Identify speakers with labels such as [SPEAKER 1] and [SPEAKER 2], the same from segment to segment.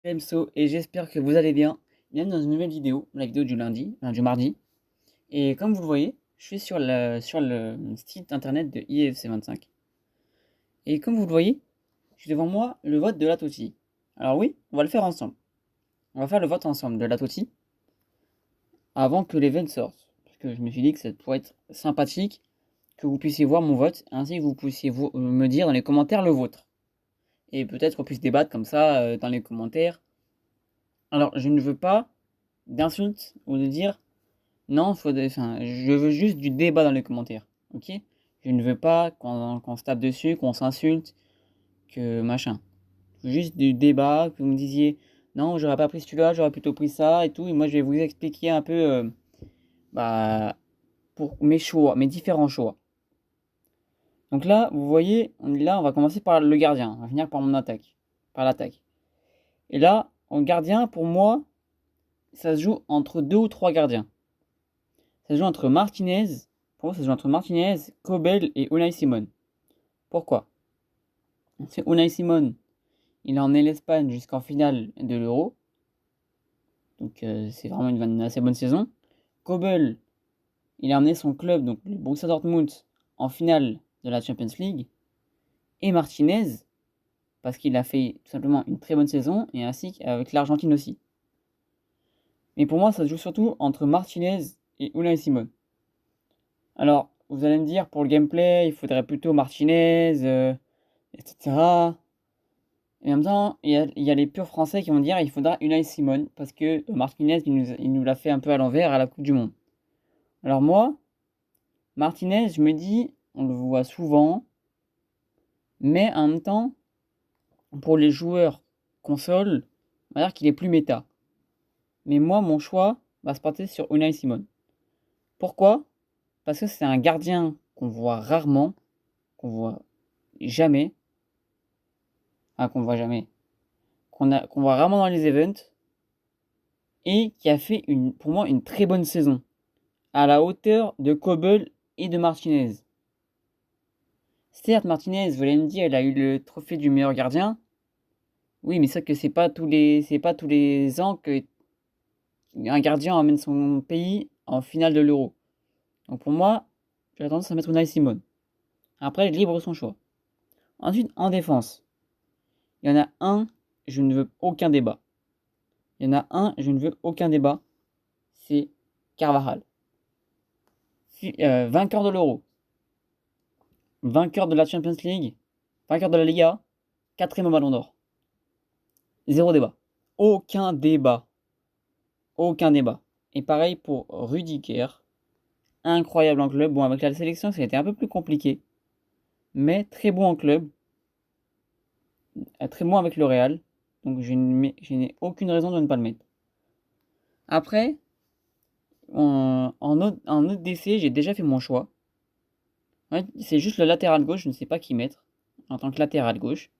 [SPEAKER 1] PMSO et j'espère que vous allez bien. Bienvenue dans une nouvelle vidéo, la vidéo du lundi, du mardi. Et comme vous le voyez, je suis sur le site internet de IFC 25. Et comme vous le voyez, j'ai devant moi le vote de la TOTY. Alors oui, on va le faire ensemble. On va faire le vote ensemble de la TOTY avant que l'event sorte. Parce que je me suis dit que ça pourrait être sympathique que vous puissiez voir mon vote, ainsi que vous puissiez me dire dans les commentaires le vôtre. Et peut-être qu'on puisse débattre comme ça dans les commentaires. Alors, je ne veux pas d'insultes ou de dire non, je veux juste du débat dans les commentaires, ok? Je ne veux pas qu'on se tape dessus, qu'on s'insulte, que machin. Je veux juste du débat, que vous me disiez non, j'aurais pas pris celui-là, j'aurais plutôt pris ça et tout. Et moi, je vais vous expliquer un peu bah, pour mes choix, mes différents choix. Donc là, vous voyez, là, on va commencer par le gardien. On va finir par mon attaque, par l'attaque. Et là, en gardien, pour moi, ça se joue entre 2 ou 3 gardiens. Ça se joue entre Martinez, pour moi ça se joue entre Martinez, Kobel et Unai Simon. Pourquoi? Parce que Unai Simon, il a emmené l'Espagne jusqu'en finale de l'Euro. Donc c'est vraiment une assez bonne saison. Kobel, il a emmené son club, donc le Borussia Dortmund, en finale de la Champions League. Et Martinez, parce qu'il a fait tout simplement une très bonne saison, et ainsi qu'avec l'Argentine aussi. Mais pour moi, ça se joue surtout entre Martinez et Unai Simon. Alors, vous allez me dire, pour le gameplay, il faudrait plutôt Martinez, etc. Et en même temps, il y a les purs français qui vont dire il faudra Unai Simon, parce que Martinez, il nous l'a fait un peu à l'envers à la Coupe du Monde. Alors moi, Martinez, je me dis, on le voit souvent, mais en même temps, pour les joueurs console, on va dire qu'il est plus méta. Mais moi, mon choix va se porter sur Unai Simon. Pourquoi? Parce que c'est un gardien qu'on voit rarement, qu'on voit jamais, qu'on voit jamais, qu'on voit rarement dans les events, et qui a fait pour moi une très bonne saison, à la hauteur de Kobel et de Martinez. Certes, Martinez, vous allez me dire, il a eu le trophée du meilleur gardien. Oui, mais c'est que c'est pas tous les ans que un gardien emmène son pays en finale de l'Euro. Donc pour moi, j'ai tendance à mettre Unai Simon. Après, libre son choix. Ensuite, en défense, il y en a un, je ne veux aucun débat. Il y en a un, je ne veux aucun débat. C'est Carvajal. Vainqueur de l'Euro, vainqueur de la Champions League, vainqueur de la Liga, 4e Ballon d'Or. Zéro débat. Aucun débat. Aucun débat. Et pareil pour Rudiger. Incroyable en club. Bon, avec la sélection, ça a été un peu plus compliqué. Mais très bon en club. Très bon avec le Real. Donc je n'ai aucune raison de ne pas le mettre. Après, en autre DC, j'ai déjà fait mon choix. Ouais, c'est juste le latéral gauche, je ne sais pas qui mettre en tant que latéral gauche.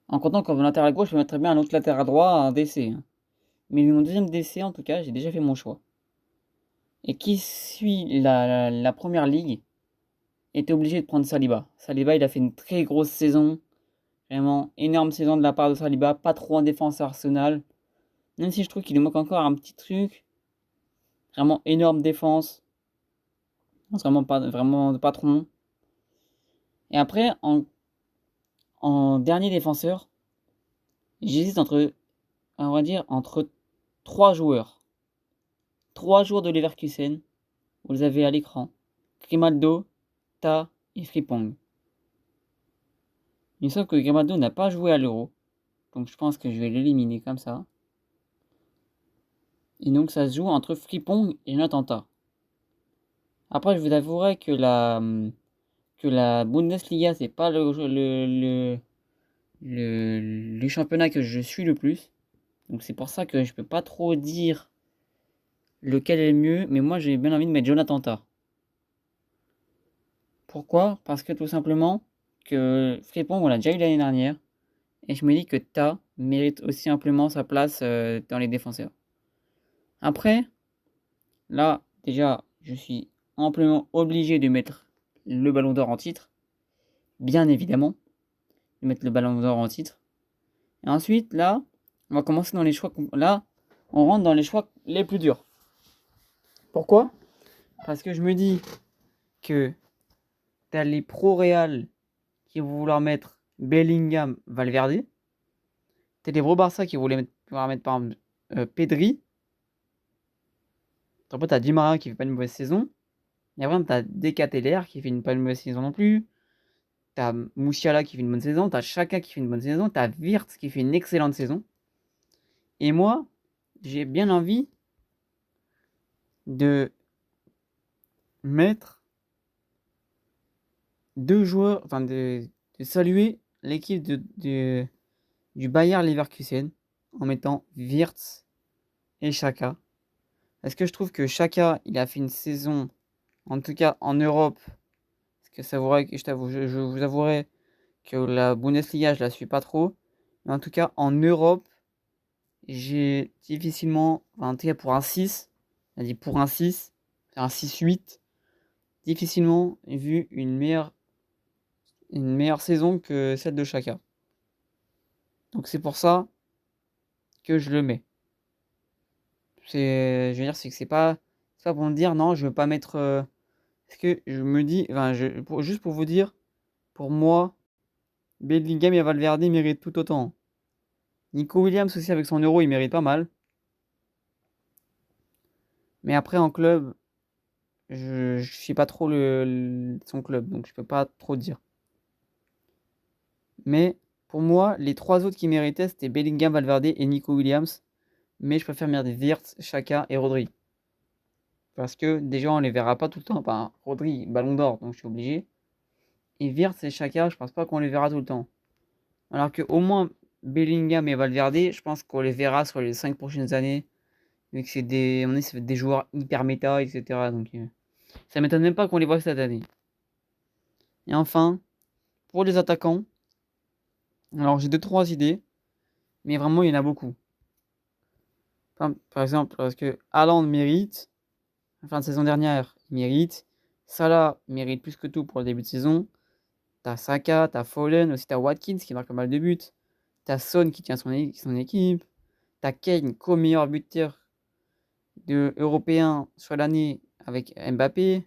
[SPEAKER 1] En comptant comme latéral gauche, je peux mettre très bien un autre latéral droit, un DC. Hein. Mais mon deuxième DC, en tout cas, j'ai déjà fait mon choix. Et qui suit la première ligue était obligé de prendre Saliba. Saliba, il a fait une très grosse saison. Vraiment énorme saison de la part de Saliba. Pas trop en défense à Arsenal. Même si je trouve qu'il lui manque encore un petit truc. Vraiment énorme défense. C'est vraiment de patron. Et après, en dernier défenseur, j'hésite on va dire, entre 3 joueurs. 3 joueurs de Leverkusen. Vous les avez à l'écran. Grimaldo, Ta et Frimpong. Il me semble que Grimaldo n'a pas joué à l'Euro. Donc je pense que je vais l'éliminer comme ça. Et donc ça se joue entre Frimpong et Jonathan Ta. Après je vous avouerai que la Bundesliga c'est pas le championnat que je suis le plus. Donc c'est pour ça que je peux pas trop dire lequel est le mieux. Mais moi j'ai bien envie de mettre Jonathan Ta. Pourquoi? Parce que tout simplement que Frimpong on l'a déjà eu l'année dernière. Et je me dis que Ta mérite aussi amplement sa place dans les défenseurs. Après, là, déjà, je suis amplement obligé de mettre le ballon d'or en titre. Bien évidemment, de mettre le ballon d'or en titre. Et ensuite, là, On va commencer dans les choix. Là, on rentre dans les choix les plus durs. Pourquoi? Parce que je me dis que t'as les pro Real qui vont vouloir mettre Bellingham, Valverde. T'as les pro Barça qui vont vouloir mettre par exemple Pedri. Après, t'as Di Maria qui fait pas une mauvaise saison. Et après, t'as Decateler qui fait pas une mauvaise saison non plus. T'as Musiala qui fait une bonne saison. T'as Xhaka qui fait une bonne saison. T'as Wirtz qui fait une excellente saison. Et moi, j'ai bien envie de mettre deux joueurs, enfin de saluer l'équipe du Bayer Leverkusen en mettant Wirtz et Xhaka. Parce que je trouve que Xhaka, il a fait une saison, en tout cas en Europe, parce que je vous avouerai que la Bundesliga, je la suis pas trop. Mais en tout cas, en Europe, j'ai difficilement, enfin, en tout cas pour un 6, on dit pour un 6, un 6-8, difficilement vu une meilleure saison que celle de Xhaka. Donc c'est pour ça que je le mets. Je veux dire, c'est que c'est pas pour me dire non, je veux pas mettre. Parce que je me dis, enfin, juste pour vous dire, pour moi, Bellingham et Valverde méritent tout autant. Nico Williams aussi avec son euro, il mérite pas mal. Mais après en club, je suis pas trop son club, donc je peux pas trop dire. Mais pour moi, les trois autres qui méritaient, c'était Bellingham, Valverde et Nico Williams. Mais je préfère mettre Wirtz, Xhaka et Rodri. Parce que déjà, on les verra pas tout le temps. Enfin, Rodri, ballon d'or, donc je suis obligé. Et Wirtz et Xhaka, je pense pas qu'on les verra tout le temps. Alors que au moins Bellingham et Valverde, je pense qu'on les verra sur les 5 prochaines années. Vu que c'est des joueurs hyper méta, etc. Donc ça m'étonne même pas qu'on les voit cette année. Et enfin, pour les attaquants, alors j'ai 2-3 idées, mais vraiment il y en a beaucoup. Enfin, par exemple, parce que Haaland mérite, fin de saison dernière, il mérite. Salah mérite plus que tout pour le début de saison. T'as Saka, t'as Foden, aussi t'as Watkins qui marque pas mal de buts. T'as Son qui tient son équipe. T'as Kane, co-meilleur buteur européen sur l'année avec Mbappé.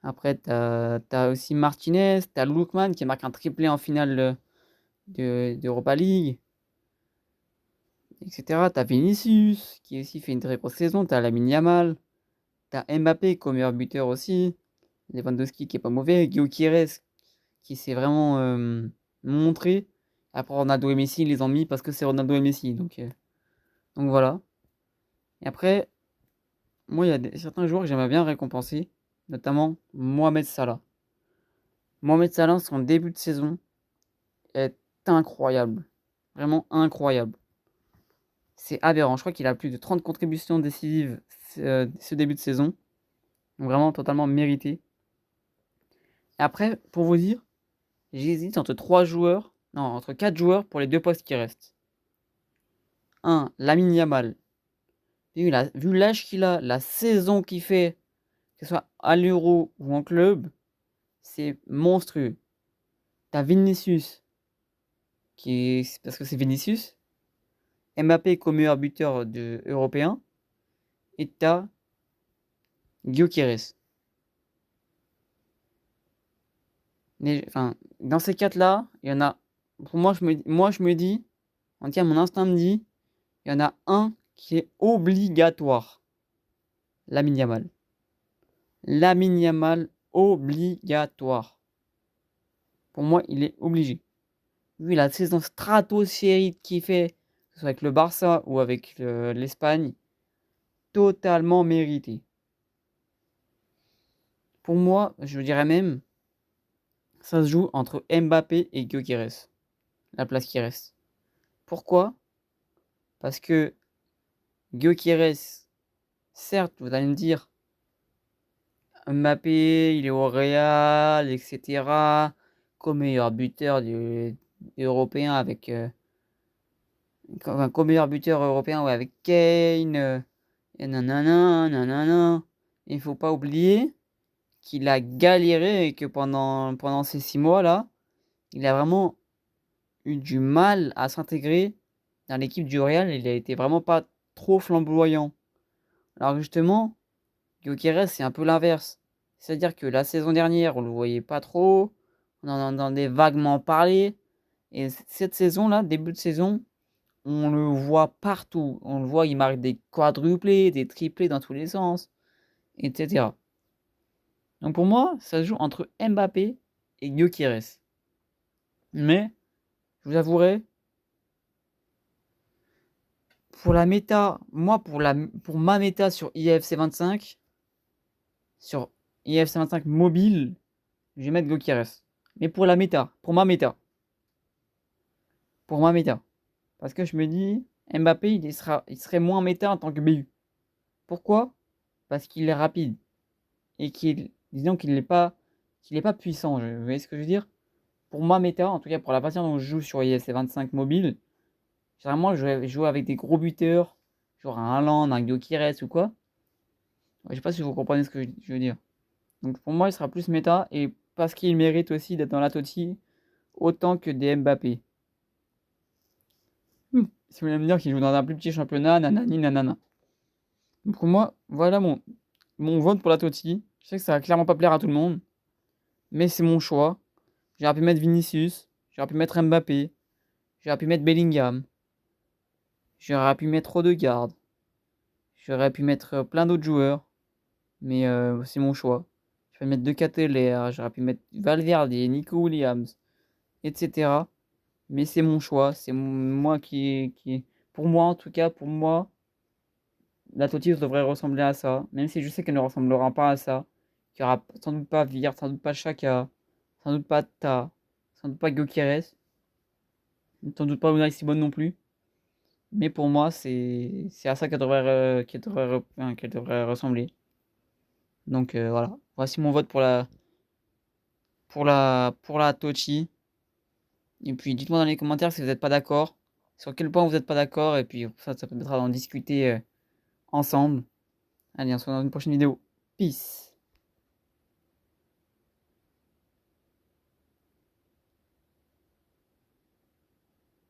[SPEAKER 1] Après, t'as aussi Martinez, t'as Lookman qui marque un triplé en finale d'Europa League, etc. T'as Vinicius qui aussi fait une très grosse saison. T'as Lamine Yamal. T'as Mbappé comme meilleur buteur aussi. Lewandowski qui est pas mauvais. Gyökeres qui s'est vraiment montré. Après Ronaldo et Messi, ils les ont mis parce que c'est Ronaldo et Messi. Donc voilà. Et après, moi, il y a certains joueurs que j'aimerais bien récompenser. Notamment Mohamed Salah. Mohamed Salah, son début de saison est incroyable. Vraiment incroyable. C'est aberrant. Je crois qu'il a plus de 30 contributions décisives ce début de saison. Donc vraiment totalement mérité. Et après, pour vous dire, j'hésite entre 4 joueurs pour les 2 postes qui restent. 1. Lamine Yamal. Vu l'âge qu'il a, la saison qu'il fait, que ce soit à l'Euro ou en club, c'est monstrueux. T'as Vinicius, parce que c'est Vinicius. Mbappé comme meilleur buteur européen. Et t'as Gyökeres. Enfin, dans ces 4-là, il y en a. Pour moi, je me dis, en tout cas, mon instinct me dit, il y en a un qui est obligatoire. Lamine Yamal. Lamine Yamal, obligatoire. Pour moi, il est obligé. Vu la saison stratosphérique qu'il fait, que ce soit avec le Barça ou avec l'Espagne, totalement mérité. Pour moi, je dirais même, ça se joue entre Mbappé et Gyökeres. La place qui reste. Pourquoi? Parce que Gyökeres, certes, vous allez me dire, Mbappé, il est au Real, etc. Comme meilleur buteur européen avec. Comme meilleur buteur européen ouais, avec Kane. Et nanana, nanana. Il faut pas oublier qu'il a galéré et que pendant ces 6 mois-là, il a vraiment eu du mal à s'intégrer dans l'équipe du Real, il a été vraiment pas trop flamboyant. Alors justement, Gyökeres, c'est un peu l'inverse. C'est-à-dire que la saison dernière, on le voyait pas trop, on en entendait vaguement parler, et cette saison-là, début de saison, on le voit partout. On le voit, il marque des quadruplés, des triplés dans tous les sens, etc. Donc pour moi, ça se joue entre Mbappé et Gyökeres. Mais, je vous avouerai, pour la méta, moi, pour ma méta sur IFC 25, sur IFC 25 mobile, je vais mettre Gyökeres. Mais pour la méta, pour ma méta. Parce que je me dis, Mbappé, il serait moins méta en tant que BU. Pourquoi? Parce qu'il est rapide. Et disons qu'il est pas puissant. Vous voyez ce que je veux dire? Pour ma méta, en tout cas pour la façon dont je joue sur IFC 25 mobile, généralement je vais jouer avec des gros buteurs, genre un Haaland, un Gyökeres ou quoi. Je sais pas si vous comprenez ce que je veux dire. Donc pour moi, il sera plus méta et parce qu'il mérite aussi d'être dans la Totti autant que des Mbappé. Si vous voulez me dire qu'il joue dans un plus petit championnat, nanani nanana. Donc pour moi, voilà mon vote pour la Totti. Je sais que ça va clairement pas plaire à tout le monde, mais c'est mon choix. J'aurais pu mettre Vinicius, j'aurais pu mettre Mbappé, j'aurais pu mettre Bellingham, j'aurais pu mettre Odegaard, j'aurais pu mettre plein d'autres joueurs, mais c'est mon choix. Je vais mettre De Ketelaere, j'aurais pu mettre Valverde, Nico Williams, etc. Mais c'est mon choix, c'est moi qui. Pour moi, en tout cas, pour moi, la Totti devrait ressembler à ça, même si je sais qu'elle ne ressemblera pas à ça. Il n'y aura sans doute pas Vir, sans doute pas Xhaka, sans doute pas Ta, sans doute pas Gyökeres, sans doute pas Unai Simon non plus. Mais pour moi, c'est à ça qu'elle devrait ressembler. Donc voilà, voici mon vote pour la Tochi. Et puis dites-moi dans les commentaires si vous n'êtes pas d'accord, sur quel point vous n'êtes pas d'accord, et puis ça permettra d'en discuter ensemble. Allez, on se retrouve dans une prochaine vidéo. Peace.